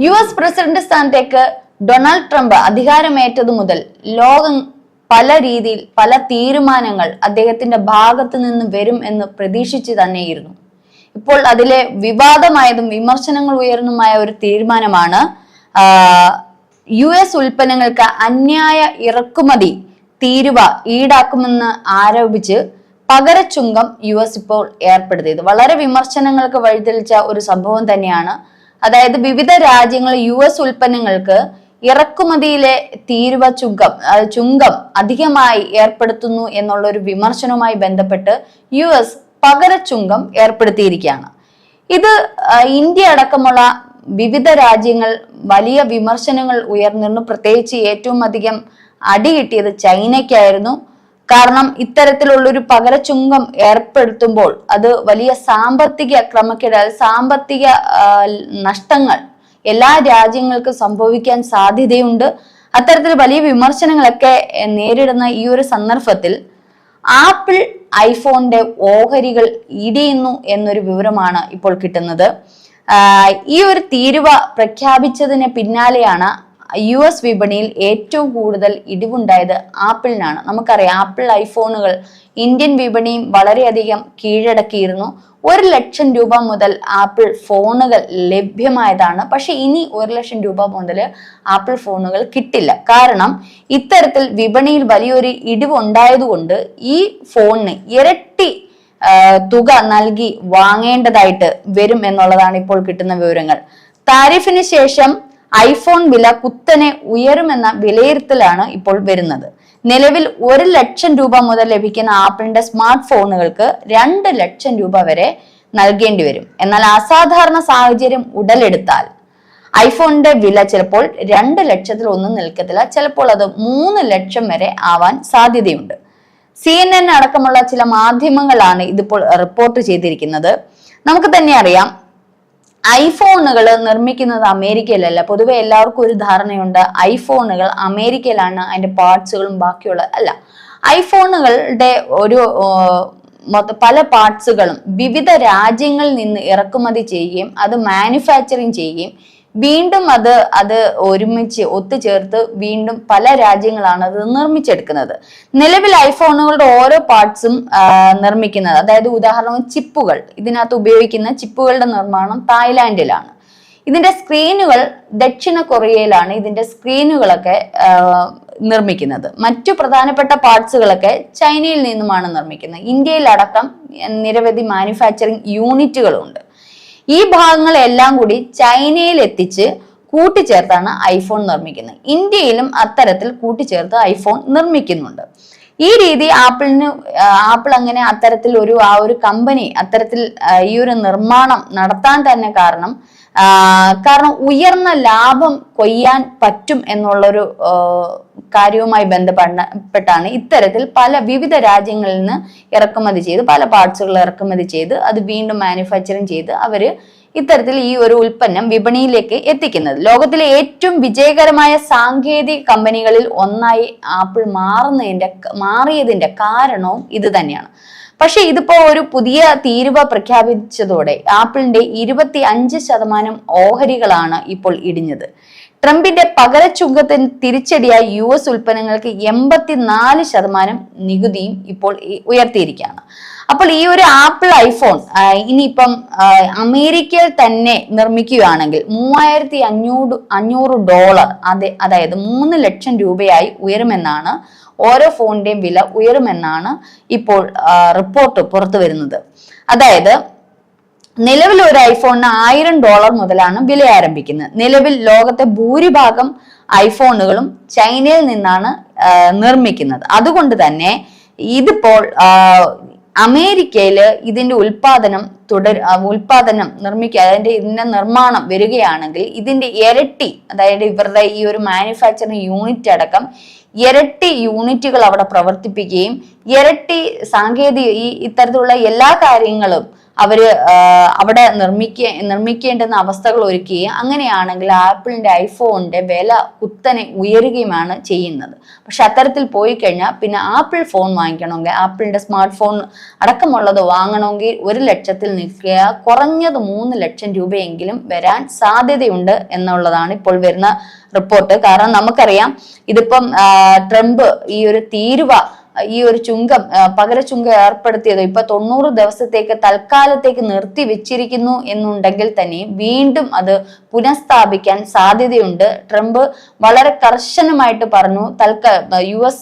US president സ്ഥാനത്തേക്ക് Donald Trump അധികാരമേറ്റതു മുതൽ ലോകം പല രീതിയിൽ പല തീരുമാനങ്ങൾ അദ്ദേഹത്തിന്റെ ഭാഗത്തു നിന്ന് വരും എന്ന് പ്രതീക്ഷിച്ചു തന്നെയിരുന്നു. ഇപ്പോൾ അതിലെ വിവാദമായതും വിമർശനങ്ങൾ ഉയർന്നുമായ ഒരു തീരുമാനമാണ് US ഉൽപ്പന്നങ്ങൾക്ക് അന്യായ ഇറക്കുമതി തീരുവ ഈടാക്കുമെന്ന് ആരോപിച്ച് പകരച്ചുങ്കം US ഇപ്പോൾ ഏർപ്പെടുത്തിയത്. വളരെ വിമർശനങ്ങൾക്ക് വഴിതെളിച്ച ഒരു സംഭവം തന്നെയാണ്. അതായത് വിവിധ രാജ്യങ്ങൾ US ഉൽപ്പന്നങ്ങൾക്ക് ഇറക്കുമതിയിലെ തീരുവ ചുങ്കം അധികമായി ഏർപ്പെടുത്തുന്നു എന്നുള്ള ഒരു വിമർശനവുമായി ബന്ധപ്പെട്ട് US പകരച്ചുങ്കം ഏർപ്പെടുത്തിയിരിക്കുകയാണ്. ഇത് ഇന്ത്യ അടക്കമുള്ള വിവിധ രാജ്യങ്ങൾ വലിയ വിമർശനങ്ങൾ ഉയർന്നിരുന്നു. പ്രത്യേകിച്ച് ഏറ്റവും അധികം അടി കിട്ടിയത് ചൈനയ്ക്കായിരുന്നു. കാരണം ഇത്തരത്തിലുള്ളൊരു പകരച്ചുങ്കം ഏർപ്പെടുത്തുമ്പോൾ അത് വലിയ സാമ്പത്തിക ക്രമക്കേട്, സാമ്പത്തിക നഷ്ടങ്ങൾ എല്ലാ രാജ്യങ്ങൾക്കും സംഭവിക്കാൻ സാധ്യതയുണ്ട്. അത്തരത്തിൽ വലിയ വിമർശനങ്ങളൊക്കെ നേരിടുന്ന ഈ ഒരു സന്ദർഭത്തിൽ ആപ്പിൾ ഐഫോണിന്റെ ഓഹരികൾ ഇടിയുന്നു എന്നൊരു വിവരമാണ് ഇപ്പോൾ കിട്ടുന്നത്. ഈ ഒരു തീരുവ പ്രഖ്യാപിച്ചതിന് പിന്നാലെയാണ് US വിപണിയിൽ ഏറ്റവും കൂടുതൽ ഇടിവുണ്ടായത് ആപ്പിളിനാണ്. നമുക്കറിയാം, ആപ്പിൾ ഐഫോണുകൾ ഇന്ത്യൻ വിപണിയും വളരെയധികം കീഴടക്കിയിരുന്നു. 1 ലക്ഷം രൂപ മുതൽ ആപ്പിൾ ഫോണുകൾ ലഭ്യമായതാണ്. പക്ഷെ ഇനി 1 ലക്ഷം രൂപ മുതൽ ആപ്പിൾ ഫോണുകൾ കിട്ടില്ല. കാരണം ഇത്തരത്തിൽ വിപണിയിൽ വലിയൊരു ഇടിവുണ്ടായതുകൊണ്ട് ഈ ഫോണിന് ഇരട്ടി തുക നൽകി വാങ്ങേണ്ടതായിട്ട് വരും എന്നുള്ളതാണ് ഇപ്പോൾ കിട്ടുന്ന വിവരങ്ങൾ. താരിഫിന് ശേഷം ഐഫോൺ വില കുത്തനെ ഉയരുമെന്ന വിലയിരുത്തലാണ് ഇപ്പോൾ വരുന്നത്. നിലവിൽ 1 ലക്ഷം രൂപ മുതൽ ലഭിക്കുന്ന ആപ്പിളിന്റെ സ്മാർട്ട് ഫോണുകൾക്ക് 2 ലക്ഷം രൂപ വരെ നൽകേണ്ടി വരും. എന്നാൽ അസാധാരണ സാഹചര്യം ഉടലെടുത്താൽ ഐഫോണിന്റെ വില ചിലപ്പോൾ 2 ലക്ഷത്തിൽ ഒന്നും നിൽക്കത്തില്ല. ചിലപ്പോൾ അത് 3 ലക്ഷം വരെ ആവാൻ സാധ്യതയുണ്ട്. CNN അടക്കമുള്ള ചില മാധ്യമങ്ങളാണ് ഇതിപ്പോൾ റിപ്പോർട്ട് ചെയ്തിരിക്കുന്നത്. നമുക്ക് തന്നെ അറിയാം, ഐഫോണുകൾ നിർമ്മിക്കുന്നത് അമേരിക്കയിലല്ല. പൊതുവെ എല്ലാവർക്കും ഒരു ധാരണയുണ്ട് ഐഫോണുകൾ അമേരിക്കയിലാണ് അതിന്റെ പാർട്സുകളും ബാക്കിയുള്ള അല്ല. ഐഫോണുകളുടെ ഒരു പല പാർട്സുകളും വിവിധ രാജ്യങ്ങളിൽ നിന്ന് ഇറക്കുമതി ചെയ്യുകയും അത് മാനുഫാക്ചറിങ് ചെയ്യുകയും വീണ്ടും അത് ഒരുമിച്ച് ഒത്തുചേർത്ത് വീണ്ടും പല രാജ്യങ്ങളാണ് അത് നിർമ്മിച്ചെടുക്കുന്നത്. നിലവിൽ ഐഫോണുകളുടെ ഓരോ പാർട്സും നിർമ്മിക്കുന്നത്, അതായത് ഉദാഹരണം ചിപ്പുകൾ, ഇതിനകത്ത് ഉപയോഗിക്കുന്ന ചിപ്പുകളുടെ നിർമ്മാണം തായ്ലാന്റിലാണ്. ഇതിന്റെ സ്ക്രീനുകൾ ദക്ഷിണ കൊറിയയിലാണ് ഇതിന്റെ സ്ക്രീനുകളൊക്കെ നിർമ്മിക്കുന്നത്. മറ്റു പ്രധാനപ്പെട്ട പാർട്സുകളൊക്കെ ചൈനയിൽ നിന്നുമാണ് നിർമ്മിക്കുന്നത്. ഇന്ത്യയിലടക്കം നിരവധി മാനുഫാക്ചറിങ് യൂണിറ്റുകളുണ്ട്. ഈ ഭാഗങ്ങളെല്ലാം കൂടി ചൈനയിൽ എത്തിച്ച് കൂട്ടിച്ചേർത്താണ് ഐഫോൺ നിർമ്മിക്കുന്നത്. ഇന്ത്യയിലും അത്തരത്തിൽ കൂട്ടിച്ചേർത്ത് ഐഫോൺ നിർമ്മിക്കുന്നുണ്ട്. ഈ രീതി ആപ്പിൾ അങ്ങനെ അത്തരത്തിൽ ഒരു കമ്പനി അത്തരത്തിൽ ഈ ഒരു നിർമ്മാണം നടത്താൻ തന്നെ കാരണം ഉയർന്ന ലാഭം കൊയ്യാൻ പറ്റും എന്നുള്ളൊരു കാര്യവുമായി ബന്ധപ്പെട്ടാണ് ഇത്തരത്തിൽ വിവിധ രാജ്യങ്ങളിൽ നിന്ന് ഇറക്കുമതി ചെയ്ത് പല പാർട്സുകൾ ഇറക്കുമതി ചെയ്ത് അത് വീണ്ടും മാനുഫാക്ചറിങ് ചെയ്ത് അവര് ഇത്തരത്തിൽ ഈ ഒരു ഉൽപ്പന്നം വിപണിയിലേക്ക് എത്തിക്കുന്നത്. ലോകത്തിലെ ഏറ്റവും വിജയകരമായ സാങ്കേതിക കമ്പനികളിൽ ഒന്നായി ആപ്പിൾ മാറിയതിന്റെ കാരണവും ഇത് തന്നെയാണ്. പക്ഷെ ഇതിപ്പോ ഒരു പുതിയ തീരുവ പ്രഖ്യാപിച്ചതോടെ ആപ്പിളിന്റെ 25% ഓഹരികളാണ് ഇപ്പോൾ ഇടിഞ്ഞത്. ട്രംപിന്റെ പകരച്ചുങ്കത്തിന് തിരിച്ചടിയായി US ഉൽപ്പന്നങ്ങൾക്ക് 84% നികുതിയും ഇപ്പോൾ ഉയർത്തിയിരിക്കുകയാണ്. അപ്പോൾ ഈ ഒരു ആപ്പിൾ ഐഫോൺ ഇനിയിപ്പം അമേരിക്കയിൽ തന്നെ നിർമ്മിക്കുകയാണെങ്കിൽ $3500 അതായത് 3 ലക്ഷം രൂപയായി ഉയരുമെന്നാണ്, ഓരോ ഫോണിന്റെയും വില ഉയരുമെന്നാണ് ഇപ്പോൾ റിപ്പോർട്ട് പുറത്തു വരുന്നത്. അതായത് നിലവിൽ ഒരു ഐഫോണിന് $1000 മുതലാണ് വില ആരംഭിക്കുന്നത്. നിലവിൽ ലോകത്തെ ഭൂരിഭാഗം ഐഫോണുകളും ചൈനയിൽ നിന്നാണ് നിർമ്മിക്കുന്നത്. അതുകൊണ്ട് തന്നെ ഇതിപ്പോൾ അമേരിക്കയില് ഇതിന്റെ ഉൽപാദനം ഇതിന്റെ നിർമ്മാണം വരികയാണെങ്കിൽ ഇതിന്റെ ഇരട്ടി, അതായത് ഇവരുടെ ഈ ഒരു മാനുഫാക്ചറിങ് യൂണിറ്റ് അടക്കം ഇരട്ടി യൂണിറ്റുകൾ അവിടെ പ്രവർത്തിപ്പിക്കുകയും ഇരട്ടി ഇത്തരത്തിലുള്ള എല്ലാ കാര്യങ്ങളും അവര് അവിടെ നിർമ്മിക്കേണ്ടുന്ന അവസ്ഥകൾ ഒരുക്കുകയും അങ്ങനെയാണെങ്കിൽ ആപ്പിളിന്റെ ഐഫോണിന്റെ വില കുത്തനെ ഉയരുകയുമാണ് ചെയ്യുന്നത്. പക്ഷെ അത്തരത്തിൽ പോയി കഴിഞ്ഞാൽ പിന്നെ ആപ്പിൾ ഫോൺ വാങ്ങിക്കണമെങ്കിൽ, ആപ്പിളിന്റെ സ്മാർട്ട് ഫോൺ അടക്കമുള്ളത് വാങ്ങണമെങ്കിൽ 1 ലക്ഷത്തിൽ നിൽക്കുക കുറഞ്ഞത് 3 ലക്ഷം രൂപയെങ്കിലും വരാൻ സാധ്യതയുണ്ട് എന്നുള്ളതാണ് ഇപ്പോൾ വരുന്ന റിപ്പോർട്ട്. കാരണം നമുക്കറിയാം ഇതിപ്പം ട്രംപ് ഈ ഒരു തീരുവ, ഈ ഒരു ചുങ്കം, പകര ചുങ്കം ഏർപ്പെടുത്തിയത് ഇപ്പൊ 90 ദിവസത്തേക്ക് തൽക്കാലത്തേക്ക് നിർത്തി വെച്ചിരിക്കുന്നു എന്നുണ്ടെങ്കിൽ തന്നെ വീണ്ടും അത് പുനഃസ്ഥാപിക്കാൻ സാധ്യതയുണ്ട്. ട്രംപ് വളരെ കർശനമായിട്ട് പറഞ്ഞു. US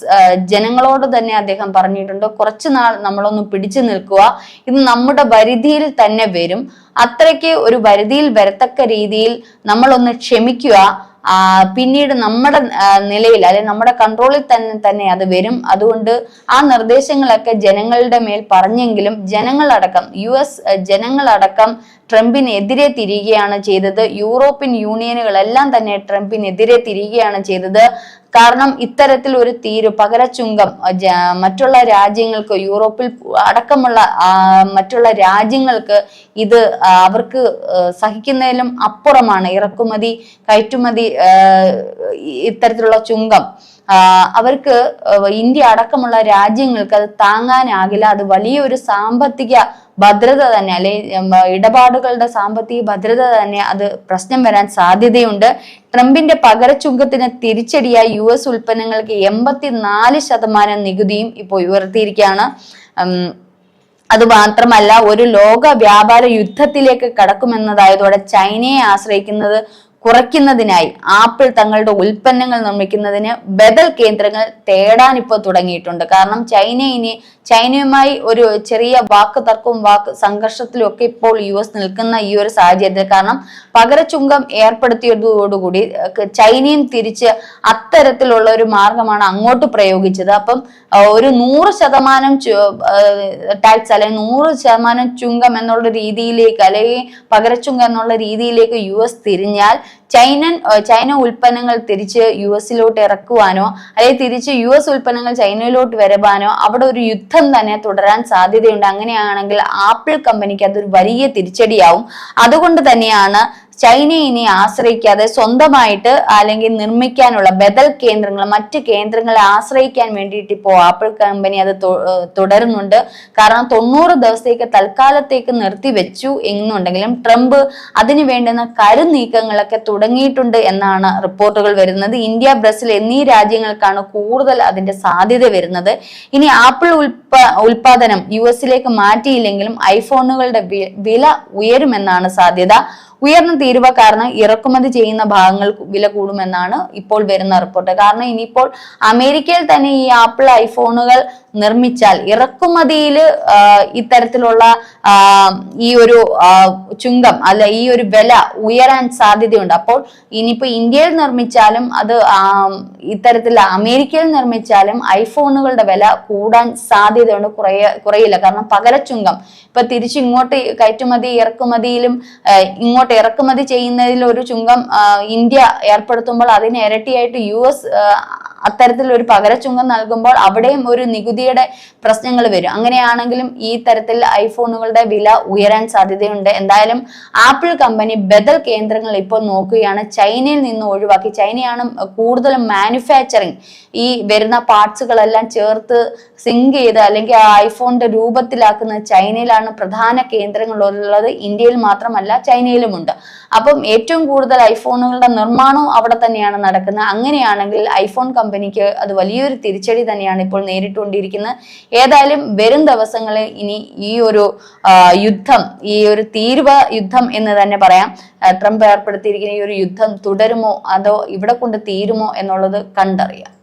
ജനങ്ങളോട് തന്നെ അദ്ദേഹം പറഞ്ഞിട്ടുണ്ട്, കുറച്ചുനാൾ നമ്മളൊന്ന് പിടിച്ചു നിൽക്കുക, ഇത് നമ്മുടെ പരിധിയിൽ തന്നെ വരും, അത്രയ്ക്ക് ഒരു പരിധിയിൽ വരത്തക്ക രീതിയിൽ നമ്മളൊന്ന് ക്ഷമിക്കുക, പിന്നീട് നമ്മുടെ നിലയിൽ അല്ലെങ്കിൽ നമ്മുടെ കൺട്രോളിൽ തന്നെ അത് വരും. അതുകൊണ്ട് ആ നിർദ്ദേശങ്ങളൊക്കെ ജനങ്ങളുടെ മേൽ പറഞ്ഞെങ്കിലും ജനങ്ങളടക്കം US ജനങ്ങളടക്കം ട്രംപിനെതിരെ തിരികെയാണ് ചെയ്തത്. യൂറോപ്യൻ യൂണിയനുകളെല്ലാം തന്നെ ട്രംപിനെതിരെ തിരികെയാണ് ചെയ്തത്. കാരണം ഇത്തരത്തിൽ ഒരു പകര ചുങ്കം മറ്റുള്ള രാജ്യങ്ങൾക്ക്, യൂറോപ്പിൽ അടക്കമുള്ള മറ്റുള്ള രാജ്യങ്ങൾക്ക് ഇത് അവർക്ക് സഹിക്കുന്നതിലും അപ്പുറമാണ്. ഇറക്കുമതി കയറ്റുമതി ഇത്തരത്തിലുള്ള ചുങ്കം അവർക്ക് ഇന്ത്യ അടക്കമുള്ള രാജ്യങ്ങൾക്ക് അത് താങ്ങാനാകില്ല. അത് വലിയൊരു സാമ്പത്തിക ഭദ്രത തന്നെ, അല്ലെ ഇടപാടുകളുടെ സാമ്പത്തിക ഭദ്രത തന്നെ അത് പ്രശ്നം വരാൻ സാധ്യതയുണ്ട്. ട്രംപിന്റെ പകരച്ചുങ്കത്തിന് തിരിച്ചടിയായി US ഉൽപ്പന്നങ്ങൾക്ക് 84% നികുതിയും ഇപ്പോൾ ഉയർത്തിയിരിക്കുകയാണ്. അത് മാത്രമല്ല, ഒരു ലോക വ്യാപാര യുദ്ധത്തിലേക്ക് കടക്കുമെന്നതായതോടെ ചൈനയെ ആശ്രയിക്കുന്നത് കുറയ്ക്കുന്നതിനായി ആപ്പിൾ തങ്ങളുടെ ഉൽപ്പന്നങ്ങൾ നിർമ്മിക്കുന്നതിന് ബദൽ കേന്ദ്രങ്ങൾ തേടാൻ ഇപ്പോൾ തുടങ്ങിയിട്ടുണ്ട്. കാരണം ചൈനയുമായി ഒരു ചെറിയ വാക്ക് തർക്കവും സംഘർഷത്തിലും ഒക്കെ ഇപ്പോൾ US നിൽക്കുന്ന ഈ ഒരു സാഹചര്യത്തിൽ, കാരണം പകരച്ചുങ്കം ഏർപ്പെടുത്തിയതോടുകൂടി ചൈനയും തിരിച്ച് അത്തരത്തിലുള്ള ഒരു മാർഗമാണ് അങ്ങോട്ട് പ്രയോഗിച്ചത്. അപ്പം ഒരു 100% ടാക്സ് അല്ലെങ്കിൽ 100% ചുങ്കം എന്നുള്ള രീതിയിലേക്ക്, അല്ലെങ്കിൽ പകരച്ചുങ്കം എന്നുള്ള രീതിയിലേക്ക് US തിരിഞ്ഞാൽ ചൈന ഉൽപ്പന്നങ്ങൾ തിരിച്ച് US-ലോട്ട് ഇറക്കുവാനോ അല്ലെങ്കിൽ തിരിച്ച് US ഉൽപ്പന്നങ്ങൾ ചൈനയിലോട്ട് വരുവാനോ അവിടെ ഒരു യുദ്ധം തന്നെ തുടരാൻ സാധ്യതയുണ്ട്. അങ്ങനെയാണെങ്കിൽ ആപ്പിൾ കമ്പനിക്ക് അതൊരു വലിയ തിരിച്ചടിയാവും. അതുകൊണ്ട് തന്നെയാണ് ചൈനയെ ഇനി ആശ്രയിക്കാതെ സ്വന്തമായിട്ട് അല്ലെങ്കിൽ നിർമ്മിക്കാനുള്ള ബദൽ കേന്ദ്രങ്ങൾ, മറ്റ് കേന്ദ്രങ്ങളെ ആശ്രയിക്കാൻ വേണ്ടിയിട്ട് ഇപ്പോൾ ആപ്പിൾ കമ്പനി അത് തുടരുന്നുണ്ട്. കാരണം 90 ദിവസത്തേക്ക് തൽക്കാലത്തേക്ക് നിർത്തിവെച്ചു എന്നുണ്ടെങ്കിലും ട്രംപ് അതിനു വേണ്ടുന്ന കരുനീക്കങ്ങളൊക്കെ തുടങ്ങിയിട്ടുണ്ട് എന്നാണ് റിപ്പോർട്ടുകൾ വരുന്നത്. ഇന്ത്യ, ബ്രസീൽ എന്നീ രാജ്യങ്ങൾക്കാണ് കൂടുതൽ അതിന്റെ സാധ്യത വരുന്നത്. ഇനി ആപ്പിൾ ഉൽപാദനം US-ലേക്ക് മാറ്റിയില്ലെങ്കിലും ഐഫോണുകളുടെ വില ഉയരുമെന്നാണ് സാധ്യത. ഉയർന്ന തീരുവ കാരണം ഇറക്കുമതി ചെയ്യുന്ന ഭാഗങ്ങൾ വില കൂടുമെന്നാണ് ഇപ്പോൾ വരുന്ന റിപ്പോർട്ട്. കാരണം ഇനിയിപ്പോൾ അമേരിക്കയിൽ തന്നെ ഈ ആപ്പിൾ ഐഫോണുകൾ നിർമ്മിച്ചാൽ ഇറക്കുമതിയിൽ ഇത്തരത്തിലുള്ള ഈ ഒരു ചുങ്കം അല്ല ഈ ഒരു വില ഉയരാൻ സാധ്യതയുണ്ട്. അപ്പോൾ ഇനിയിപ്പോ ഇന്ത്യയിൽ നിർമ്മിച്ചാലും അത് ഇത്തരത്തിൽ അമേരിക്കയിൽ നിർമ്മിച്ചാലും ഐഫോണുകളുടെ വില കൂടാൻ സാധ്യതയുണ്ട്, കുറയില്ല. കാരണം പകരച്ചുങ്കം ഇപ്പൊ തിരിച്ച് ഇങ്ങോട്ട് കയറ്റുമതി ഇറക്കുമതിയിലും ഇങ്ങോട്ട് ഇറക്കുമതി ചെയ്യുന്നതിൽ ഒരു ചുങ്കം ഇന്ത്യ ഏർപ്പെടുത്തുമ്പോൾ അതിന് ഇരട്ടിയായിട്ട് US അത്തരത്തിൽ ഒരു പകരച്ചുങ്കം നൽകുമ്പോൾ അവിടെയും ഒരു നികുതിയുടെ പ്രശ്നങ്ങൾ വരും. അങ്ങനെയാണെങ്കിലും ഈ തരത്തിൽ ഐഫോണുകളുടെ വില ഉയരാൻ സാധ്യതയുണ്ട്. എന്തായാലും ആപ്പിൾ കമ്പനി ബദൽ കേന്ദ്രങ്ങൾ ഇപ്പോൾ നോക്കുകയാണ്. ചൈനയിൽ നിന്ന് ഒഴിവാക്കി, ചൈനയാണ് കൂടുതലും മാനുഫാക്ചറിങ്, ഈ വരുന്ന പാർട്സുകളെല്ലാം ചേർത്ത് സിങ്ക് ചെയ്ത് അല്ലെങ്കിൽ ആ ഐഫോണിന്റെ രൂപത്തിലാക്കുന്ന ചൈനയിലാണ് പ്രധാന കേന്ദ്രങ്ങൾ ഉള്ളത്. ഇന്ത്യയിൽ മാത്രമല്ല ചൈനയിലുമുണ്ട്. അപ്പം ഏറ്റവും കൂടുതൽ ഐഫോണുകളുടെ നിർമ്മാണവും അവിടെ തന്നെയാണ് നടക്കുന്നത്. അങ്ങനെയാണെങ്കിൽ ഐഫോൺ കമ്പനിക്ക് അത് വലിയൊരു തിരിച്ചടി തന്നെയാണ് ഇപ്പോൾ നേരിട്ടുകൊണ്ടിരിക്കുന്നത്. ഏതായാലും വരും ദിവസങ്ങളിൽ ഇനി ഈ ഒരു യുദ്ധം, ഈ ഒരു തീരുവ യുദ്ധം എന്ന് തന്നെ പറയാം, ട്രംപ് ഏർപ്പെടുത്തിയിരിക്കുന്ന ഈ ഒരു യുദ്ധം തുടരുമോ അതോ ഇവിടെ കൊണ്ട് തീരുമോ എന്നുള്ളത് കണ്ടറിയാം.